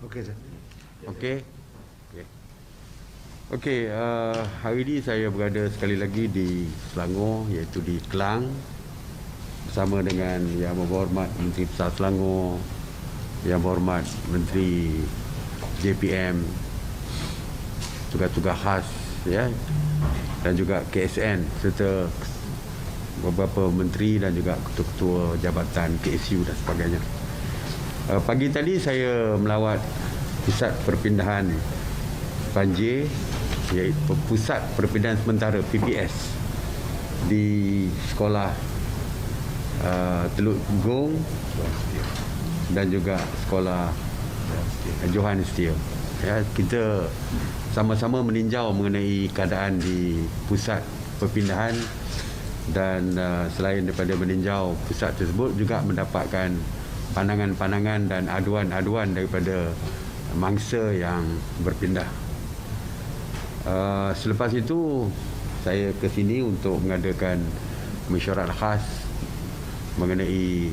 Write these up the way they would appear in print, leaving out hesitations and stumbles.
Okey, Sir. Okey. Okey, hari ini saya berada sekali lagi di Selangor, iaitu di Kelang, bersama dengan Yang Berhormat Menteri Besar Selangor, Yang Berhormat Menteri JPM, tugas-tugas khas, ya, dan juga KSN, serta beberapa menteri dan juga ketua-ketua jabatan KSU dan sebagainya. Pagi tadi saya melawat pusat perpindahan banjir, iaitu Pusat Perpindahan Sementara PPS di sekolah Teluk Gong dan juga sekolah Johan Steel. Ya, kita sama-sama meninjau mengenai keadaan di pusat perpindahan dan selain daripada meninjau pusat tersebut juga mendapatkan pandangan-pandangan dan aduan-aduan daripada mangsa yang berpindah. Selepas itu saya ke sini untuk mengadakan mesyuarat khas mengenai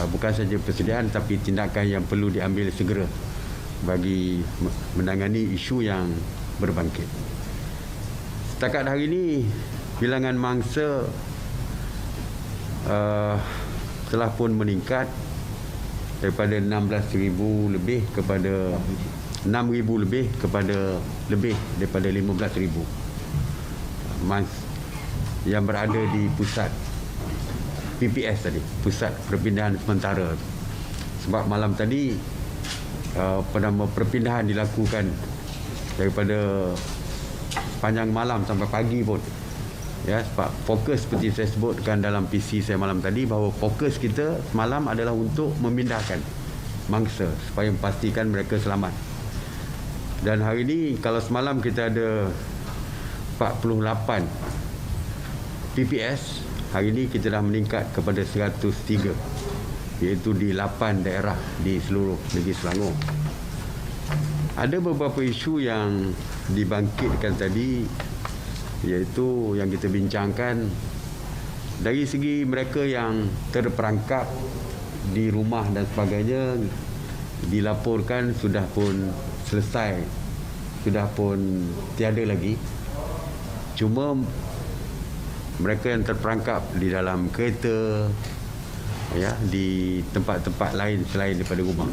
bukan saja persediaan tapi tindakan yang perlu diambil segera bagi menangani isu yang berbangkit. Setakat hari ini bilangan mangsa telah pun meningkat daripada 16,000 lebih kepada 6,000 lebih kepada lebih daripada 15,000 yang berada di pusat PPS tadi, Pusat Perpindahan Sementara. Sebab malam tadi perpindahan dilakukan daripada panjang malam sampai pagi pun. Ya, sebab fokus seperti saya sebutkan dalam PC saya malam tadi, bahawa fokus kita semalam adalah untuk memindahkan mangsa supaya memastikan mereka selamat. Dan hari ini kalau semalam kita ada 48 PPS, hari ini kita dah meningkat kepada 103, iaitu di 8 daerah di seluruh negeri Selangor. Ada beberapa isu yang dibangkitkan tadi, iaitu yang kita bincangkan dari segi mereka yang terperangkap di rumah dan sebagainya, dilaporkan sudah pun selesai, sudah pun tiada lagi. Cuma mereka yang terperangkap di dalam kereta, ya, di tempat-tempat lain selain daripada rumah,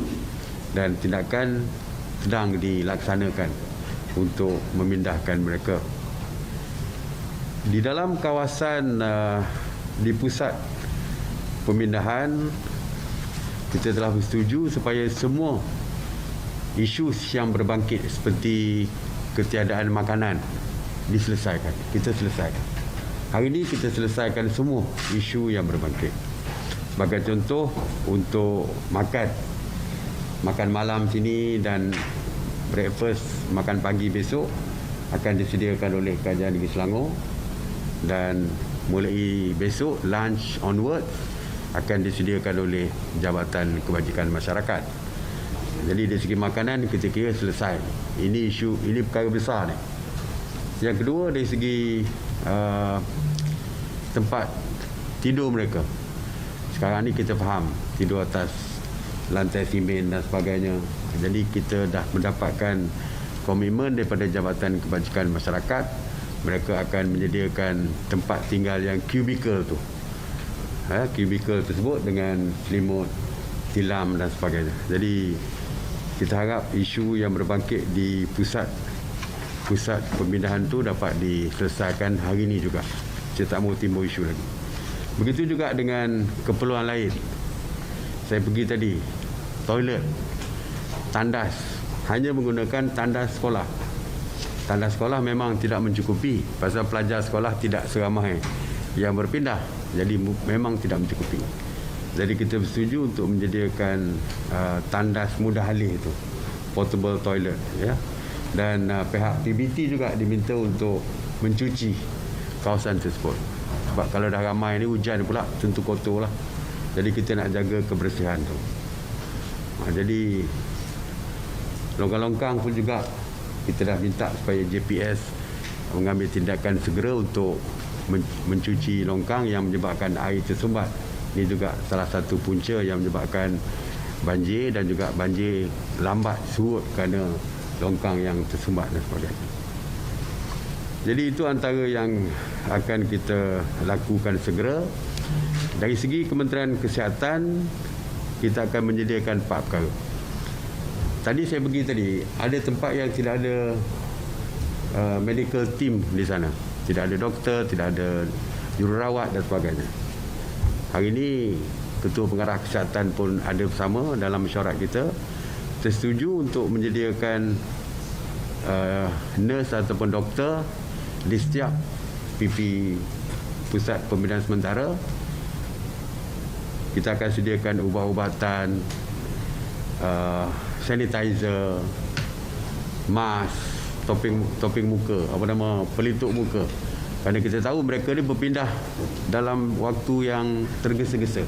dan tindakan sedang dilaksanakan untuk memindahkan mereka. Di dalam kawasan di pusat pemindahan, kita telah bersetuju supaya semua isu yang berbangkit seperti ketiadaan makanan diselesaikan. Kita selesaikan. Hari ini kita selesaikan semua isu yang berbangkit. Sebagai contoh, untuk makan malam sini dan breakfast, makan pagi besok akan disediakan oleh Kerajaan Negeri Selangor, dan mulai besok lunch onward akan disediakan oleh Jabatan Kebajikan Masyarakat. Jadi dari segi makanan kita kira selesai. Ini isu, ini perkara besar ni. Yang kedua, dari segi tempat tidur mereka. Sekarang ni kita faham tidur atas lantai simen dan sebagainya. Jadi kita dah mendapatkan komitmen daripada Jabatan Kebajikan Masyarakat, mereka akan menyediakan tempat tinggal yang kubikel tu. Kubikel tersebut dengan selimut, tilam dan sebagainya. Jadi kita harap isu yang berbangkit di pusat pemindahan tu dapat diselesaikan hari ini juga. Saya tak mahu timbul isu lagi. Begitu juga dengan keperluan lain. Saya pergi tadi, toilet, tandas, hanya menggunakan tandas sekolah. Tandas sekolah memang tidak mencukupi, pasal pelajar sekolah tidak seramai yang berpindah. Jadi memang tidak mencukupi. Jadi kita bersetuju untuk menyediakan tandas mudah alih itu, portable toilet, ya. Dan pihak PBT juga diminta untuk mencuci kawasan tersebut. Sebab kalau dah ramai ni, hujan pula tentu kotor lah. Jadi kita nak jaga kebersihan tu. Jadi longkang-longkang pun juga kita dah minta supaya JPS mengambil tindakan segera untuk mencuci longkang yang menyebabkan air tersumbat. Ini juga salah satu punca yang menyebabkan banjir dan juga banjir lambat surut kerana longkang yang tersumbat dan sebagainya. Jadi itu antara yang akan kita lakukan segera. Dari segi Kementerian Kesihatan, kita akan menyediakan 4 perkara. Tadi saya pergi tadi, ada tempat yang tidak ada medical team di sana. Tidak ada doktor, tidak ada jururawat dan sebagainya. Hari ini Ketua Pengarah Kesihatan pun ada bersama dalam mesyuarat kita, tersetuju untuk menyediakan nurse ataupun doktor di setiap PP Pusat Pembinaan Sementara. Kita akan sediakan ubat-ubatan, sanitizer, mask, topeng muka, pelitup muka. Kerana kita tahu mereka ni berpindah dalam waktu yang tergesa-gesa.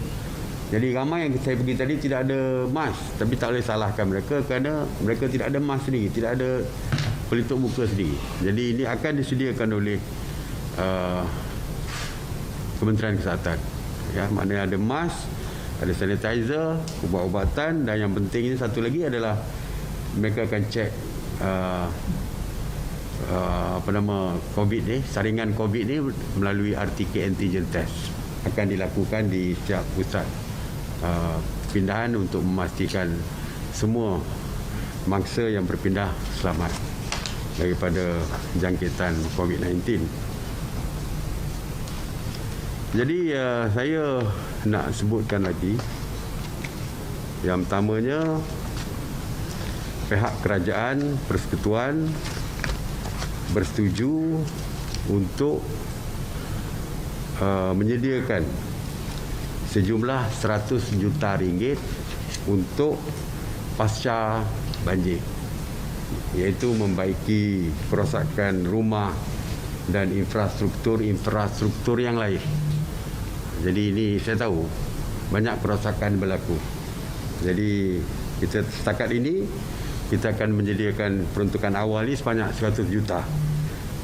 Jadi ramai yang saya pergi tadi tidak ada mask, tapi tak boleh salahkan mereka kerana mereka tidak ada mask sendiri, tidak ada pelitup muka sendiri. Jadi ini akan disediakan oleh Kementerian Kesihatan. Ya, maknanya ada mask, ada sanitizer, ubat-ubatan, dan yang penting ini satu lagi adalah mereka akan cek COVID ni, saringan COVID ni melalui RTK antigen test. Akan dilakukan di setiap pusat pindahan untuk memastikan semua mangsa yang berpindah selamat daripada jangkitan COVID-19. Jadi saya nak sebutkan lagi, yang pertamanya pihak kerajaan persekutuan bersetuju untuk menyediakan sejumlah 100 juta ringgit untuk pasca banjir, iaitu membaiki kerosakan rumah dan infrastruktur yang lain. Jadi ini saya tahu banyak kerosakan berlaku. Jadi kita setakat ini kita akan menyediakan peruntukan awal ini sebanyak 100 juta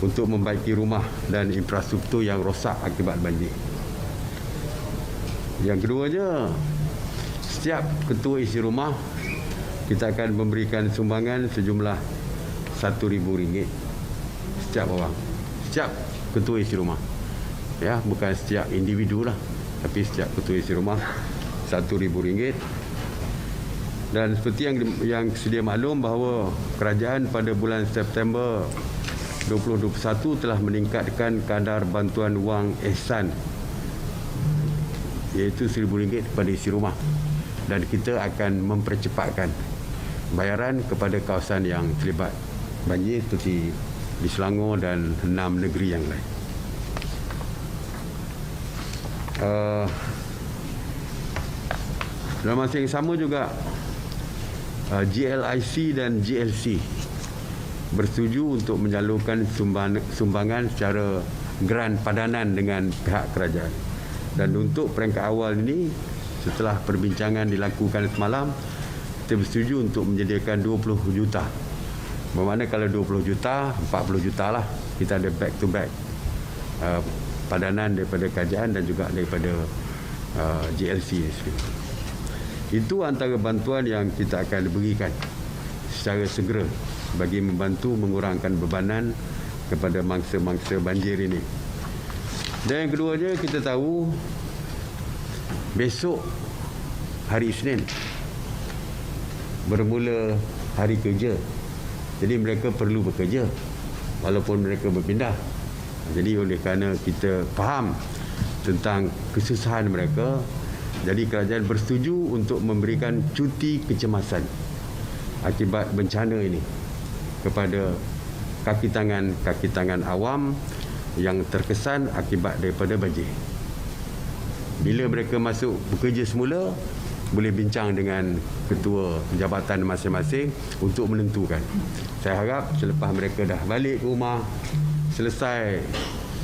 untuk membaiki rumah dan infrastruktur yang rosak akibat banjir. Yang keduanya, setiap ketua isi rumah kita akan memberikan sumbangan sejumlah RM1,000 setiap orang, setiap ketua isi rumah. Ya, bukan setiap individu lah, tapi setiap ketua isi rumah RM1,000. Dan seperti yang sedia maklum bahawa kerajaan pada bulan September 2021 telah meningkatkan kadar bantuan wang ihsan, iaitu RM1,000 kepada isi rumah, dan kita akan mempercepatkan bayaran kepada kawasan yang terlibat banjir seperti di Selangor dan 6 negeri yang lain. Dalam masa yang sama juga GLIC dan GLC bersetuju untuk menyalurkan sumbangan secara geran padanan dengan pihak kerajaan. Dan untuk peringkat awal ini, setelah perbincangan dilakukan semalam, kita bersetuju untuk menyediakan 20 juta. Bermakna kalau 20 juta, 40 juta lah. Kita ada back to back padanan daripada kerajaan dan juga daripada GLC. Itu antara bantuan yang kita akan berikan secara segera bagi membantu mengurangkan bebanan kepada mangsa-mangsa banjir ini. Dan yang keduanya, kita tahu besok hari Isnin bermula hari kerja. Jadi mereka perlu bekerja walaupun mereka berpindah. Jadi oleh kerana kita faham tentang kesusahan mereka, jadi kerajaan bersetuju untuk memberikan cuti kecemasan akibat bencana ini kepada kaki tangan awam yang terkesan akibat daripada banjir. Bila mereka masuk bekerja semula, boleh bincang dengan ketua jabatan masing-masing untuk menentukan. Saya harap selepas mereka dah balik ke rumah,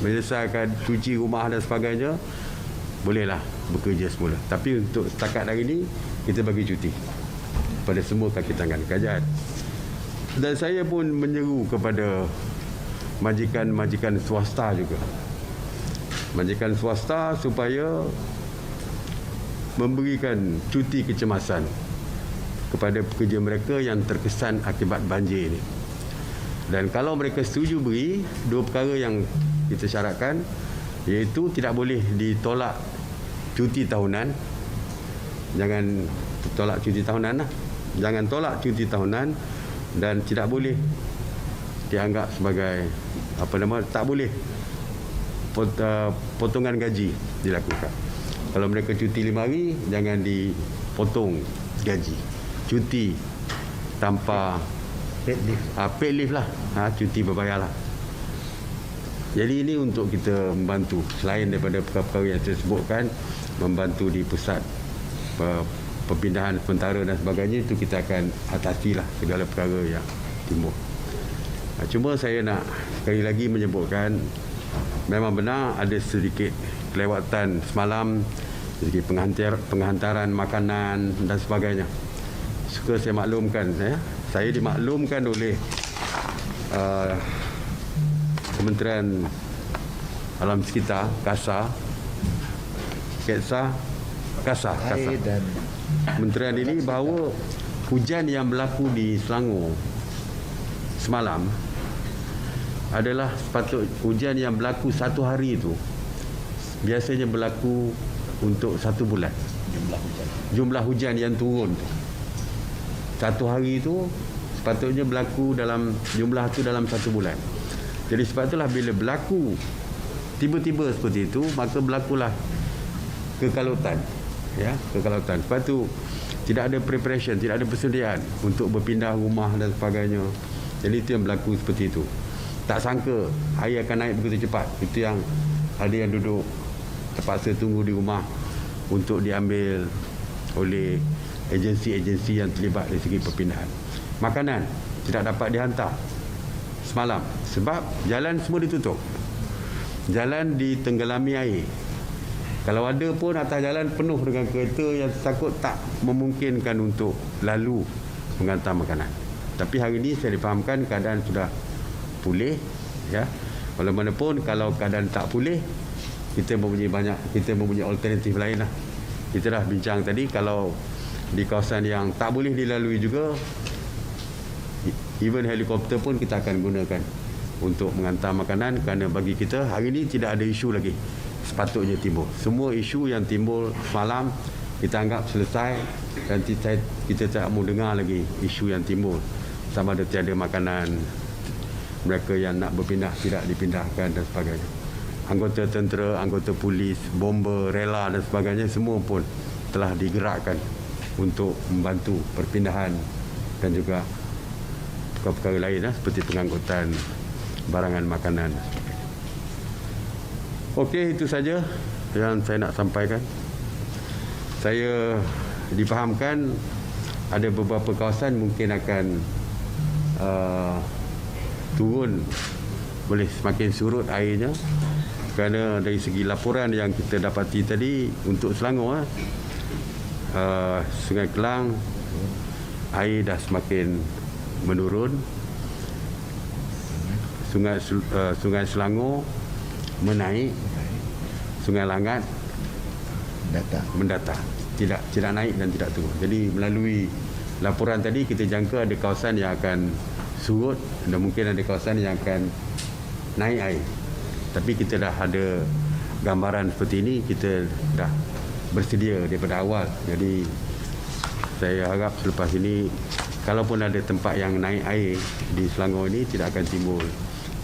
menyelesaikan cuci rumah dan sebagainya, bolehlah bekerja semula. Tapi untuk setakat hari ini, kita bagi cuti pada semua kaki tangan kerajaan. Dan saya pun menyeru kepada majikan swasta juga, majikan swasta supaya memberikan cuti kecemasan kepada pekerja mereka yang terkesan akibat banjir ini. Dan kalau mereka setuju beri, 2 perkara yang kita syaratkan, iaitu tidak boleh ditolak cuti tahunan. Jangan tolak cuti tahunan lah. Jangan tolak cuti tahunan, dan tidak boleh dianggap sebagai tak boleh potongan gaji dilakukan. Kalau mereka cuti 5 hari, jangan dipotong gaji. Cuti tanpa paid leave lah, cuti berbayar lah. Jadi ini untuk kita membantu, selain daripada perkara-perkara yang saya sebutkan, membantu di pusat perpindahan sementara dan sebagainya, itu kita akan atasilah segala perkara yang timbul. Cuma saya nak sekali lagi menyebutkan, memang benar ada sedikit kelewatan semalam, sedikit penghantaran makanan dan sebagainya. Suka saya maklumkan, saya dimaklumkan oleh Kementerian Alam Sekitar, KASA, dan Kementerian ini bahawa hujan yang berlaku di Selangor semalam adalah hujan yang berlaku 1 hari itu biasanya berlaku untuk 1 bulan. Jumlah hujan yang turun tu 1 hari itu sepatutnya berlaku dalam jumlah tu dalam 1 bulan. Jadi sebab itulah bila berlaku tiba-tiba seperti itu, maka berlakulah kekalutan. Kekalutan. Sebab tu tidak ada preparation, tidak ada persediaan untuk berpindah rumah dan sebagainya. Jadi itu yang berlaku seperti itu. Tak sangka air akan naik begitu cepat. Itu yang ada yang duduk terpaksa tunggu di rumah untuk diambil oleh agensi-agensi yang terlibat dari segi perpindahan. Makanan tidak dapat dihantar semalam sebab jalan semua ditutup. Jalan ditenggelami air. Kalau ada pun atas jalan penuh dengan kereta yang takut tak memungkinkan untuk lalu menghantar makanan. Tapi hari ini saya difahamkan keadaan sudah pulih, Walaupun kalau keadaan tak pulih, kita mempunyai alternatif lain lah. Kita dah bincang tadi, kalau di kawasan yang tak boleh dilalui juga, even helikopter pun kita akan gunakan untuk menghantar makanan, kerana bagi kita hari ini tidak ada isu lagi sepatutnya timbul. Semua isu yang timbul semalam kita anggap selesai, dan kita tak mau dengar lagi isu yang timbul, sama ada tiada makanan, mereka yang nak berpindah tidak dipindahkan dan sebagainya. Anggota tentera, anggota polis, bomber, rela dan sebagainya semua pun telah digerakkan untuk membantu perpindahan dan juga perkara-perkara lain seperti pengangkutan barangan makanan. Okey, itu saja yang saya nak sampaikan. Saya difahamkan ada beberapa kawasan mungkin akan turun, boleh semakin surut airnya, kerana dari segi laporan yang kita dapati tadi untuk Selangor, Sungai Kelang air dah semakin menurun, Sungai Selangor menaik, Sungai Langat mendatar, tidak naik dan tidak turun. Jadi melalui laporan tadi kita jangka ada kawasan yang akan surut dan mungkin ada kawasan yang akan naik air. Tapi kita dah ada gambaran seperti ini, kita dah bersedia daripada awal. Jadi saya harap selepas ini, kalaupun ada tempat yang naik air di Selangor ini, tidak akan timbul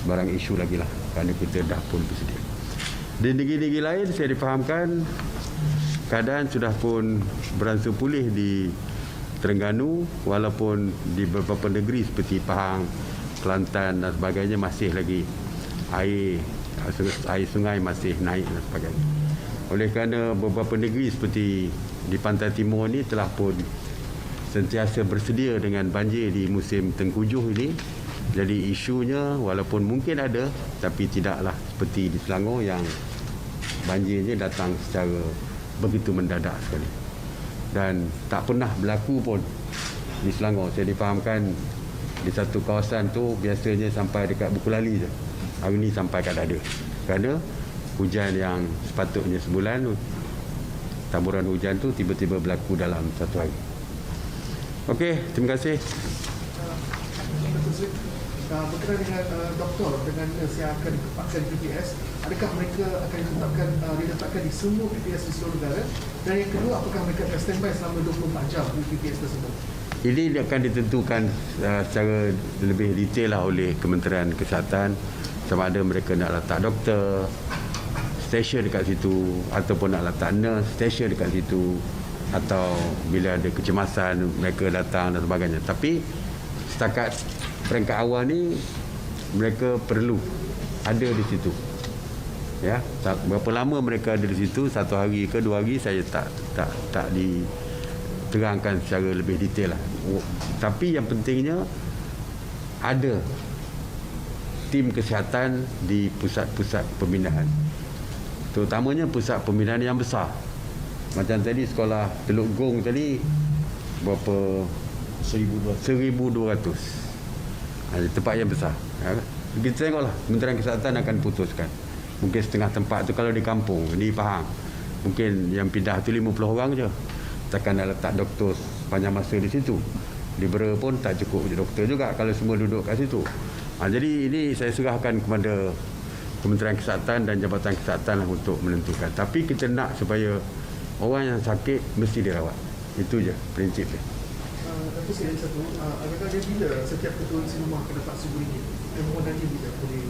barang isu lagi lah, kerana kita dah pun bersedia. Di negeri-negeri lain saya difahamkan keadaan sudah pun beransur pulih di Terengganu, walaupun di beberapa negeri seperti Pahang, Kelantan dan sebagainya masih lagi air sungai masih naik dan sebagainya. Oleh kerana beberapa negeri seperti di pantai timur ini telah pun sentiasa bersedia dengan banjir di musim tengkujuh ini, jadi isunya walaupun mungkin ada, tapi tidaklah seperti di Selangor yang banjirnya datang secara begitu mendadak sekali. Dan tak pernah berlaku pun di Selangor. Saya difahamkan di satu kawasan tu biasanya sampai dekat Buku Lali je. Hari ni sampai kat dada. Kerana hujan yang sepatutnya sebulan, taburan hujan tu tiba-tiba berlaku dalam satu hari. Okey, terima kasih. Berkenaan dengan doktor dengan nurse yang akan ditempatkan di PPS, adakah mereka akan diletakkan di semua PPS di seluruh negara? Dan yang kedua, apakah mereka akan standby selama 24 jam di PPS tersebut? Ini akan ditentukan secara lebih detail lah oleh Kementerian Kesihatan, sama ada mereka nak letak doktor stesen dekat situ, ataupun nak letak nurse stesen dekat situ, atau bila ada kecemasan mereka datang dan sebagainya. Tapi setakat peringkat awal ni mereka perlu ada di situ. Ya, berapa lama mereka ada di situ, 1 hari ke 2 hari, saya tak diterangkan secara lebih detail lah. Tapi yang pentingnya ada tim kesihatan di pusat-pusat pembinaan, terutamanya pusat pembinaan yang besar. Macam tadi sekolah Teluk Gong tadi berapa, 1,200. Tempat yang besar. Kita tengoklah, Kementerian Kesihatan akan putuskan. Mungkin setengah tempat tu kalau di kampung, di Pahang, mungkin yang pindah tu 50 orang je. Takkan nak letak doktor panjang masa di situ. Di Bera pun tak cukup doktor juga kalau semua duduk kat situ. Jadi ini saya serahkan kepada Kementerian Kesihatan dan Jabatan Kesihatan lah untuk menentukan. Tapi kita nak supaya orang yang sakit mesti dirawat. Itu je prinsip dia. Tapi saya ada satu, adakah dia bila setiap ketua isi rumah akan dapat RM1,000? Dan permohonannya bila boleh?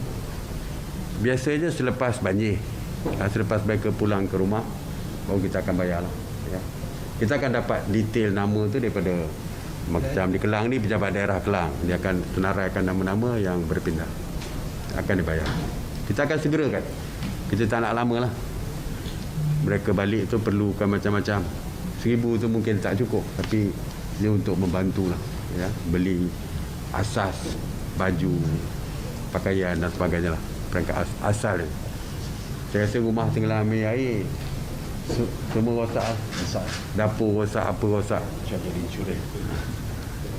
Biasanya selepas banjir. Selepas mereka pulang ke rumah, baru kita akan bayar lah. Ya. Kita akan dapat detail nama tu daripada macam di Kelang ni, pejabat daerah Kelang. Dia akan senaraikan nama-nama yang berpindah. Akan dibayar. Kita akan segerakan. Kita tak nak lama lah. Mereka balik tu perlukan macam-macam. 1,000 tu mungkin tak cukup. Tapi dia untuk membantu lah. Ya. Beli asas, baju, pakaian dan sebagainya lah. Perangkat asal dia. Saya rasa rumah tenggelam air, semua rosak. Dapur rosak, apa rosak. Kecuali insurans.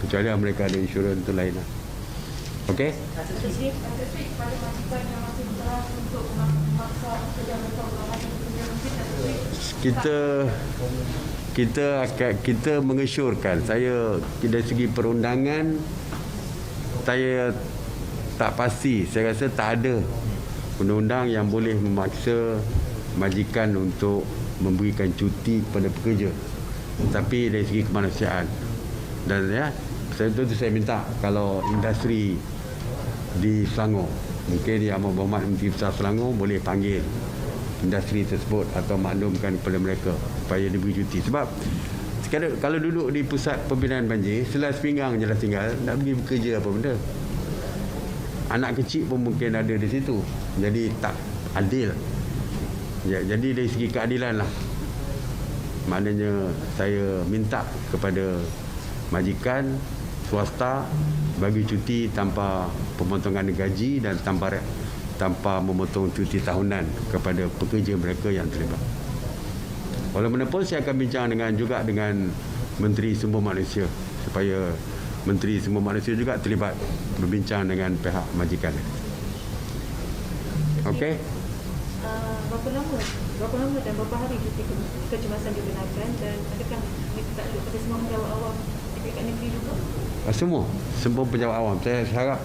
Kecuali mereka ada insurans tu lain lah. Okey? Pada majikan yang masih berkeras untuk memaksa kerja mereka kita mengesyorkan. Saya dari segi perundangan saya tak pasti. Saya rasa tak ada undang-undang yang boleh memaksa majikan untuk memberikan cuti kepada pekerja. Tapi dari segi kemanusiaan, dan ya, saya minta kalau industri di Selangor, mungkin Yang Berhormat Menteri Besar Selangor boleh panggil industri tersebut atau maklumkan kepada mereka supaya diberi cuti. Sebab kalau duduk di pusat pembinaan banjir, selai sepinggang je dah tinggal, nak pergi bekerja apa benda. Anak kecil pun mungkin ada di situ. Jadi tak adil. Ya, jadi dari segi keadilan lah, maknanya saya minta kepada majikan swasta bagi cuti tanpa pemotongan gaji dan tanpa memotong cuti tahunan kepada pekerja mereka yang terlibat. Walaupun saya akan bincang dengan Menteri Sumber Manusia supaya Menteri Sumber Manusia juga terlibat berbincang dengan pihak majikan. Okey. Berapa lama dan berapa hari cuti kecemasan digunakan, dan adakah mereka tak pada semua pejabat awam dekat negeri juga? Semua pejabat awam. Saya harap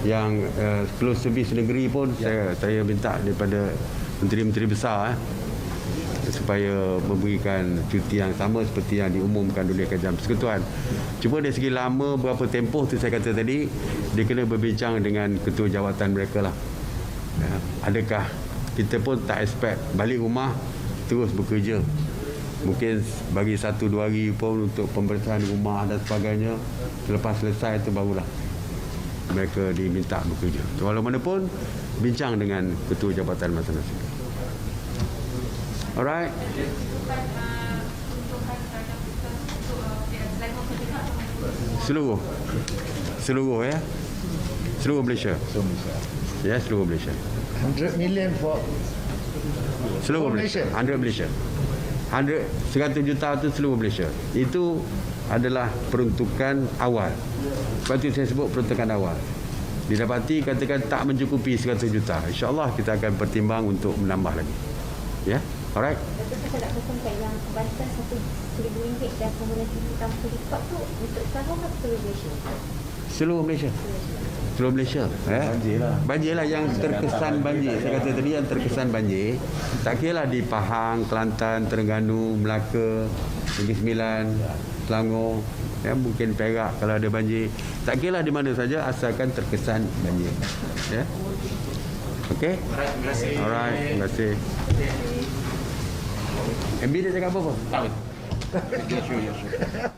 yang close servis negeri pun saya minta daripada menteri-menteri besar supaya memberikan cuti yang sama seperti yang diumumkan oleh Kerajaan Persekutuan. Cuma dari segi lama berapa tempoh tu saya kata tadi, dia kena berbincang dengan ketua jawatan mereka lah. Ya, adakah kita pun tak expect balik rumah terus bekerja. Mungkin bagi 1-2 hari pun untuk pembersihan rumah dan sebagainya. Selepas selesai itu barulah mereka diminta bekerja. Walau mana pun bincang dengan ketua jabatan masing-masing. Alright. Seluruh ya. Seluruh Malaysia. Ya, seluruh Malaysia. 100 million for seluruh Malaysia. 100 Malaysia. 100 juta itu seluruh Malaysia. Itu adalah peruntukan awal. Sebab itu saya sebut peruntukan awal. Didapati katakan tak mencukupi 100 juta. InsyaAllah kita akan pertimbang untuk menambah lagi. Ya, alright. Lepas tu saya nak kongsikan yang bantuan RM1,000 dan kemudian kita lipat tu untuk Selangor atau seluruh Malaysia? Seluruh Malaysia. Seluruh Malaysia. Banjir lah yang terkesan banjir. Saya kata tadi yang terkesan banjir. Tak kira lah di Pahang, Kelantan, Terengganu, Melaka, Negeri Sembilan, Selangor. Ya, mungkin Perak kalau ada banjir. Tak kira lah di mana saja asalkan terkesan banjir. Ya. Okey? Terima kasih. Alright, terima kasih. MB dia cakap apa? Tahu. Ya, sure.